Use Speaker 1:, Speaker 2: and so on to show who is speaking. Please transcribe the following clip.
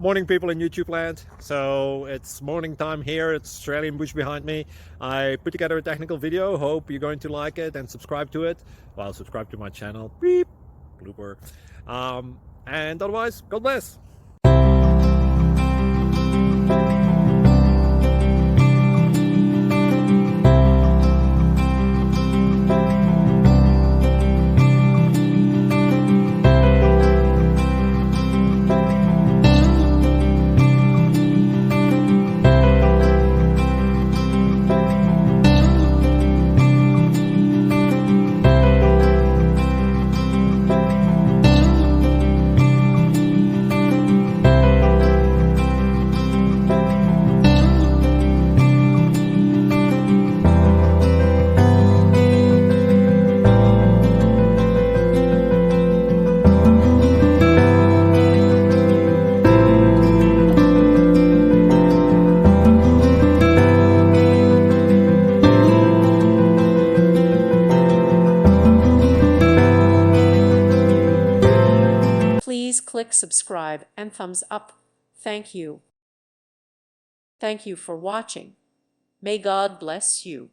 Speaker 1: Morning, people in YouTube land. So it's morning time here. It's Australian bush behind me. I put together a technical video. Hope you're going to like it and subscribe to it. Well, subscribe to my channel. Beep, blooper. And otherwise, God bless.
Speaker 2: Please click subscribe and thumbs up. Thank you. Thank you for watching. May God bless you.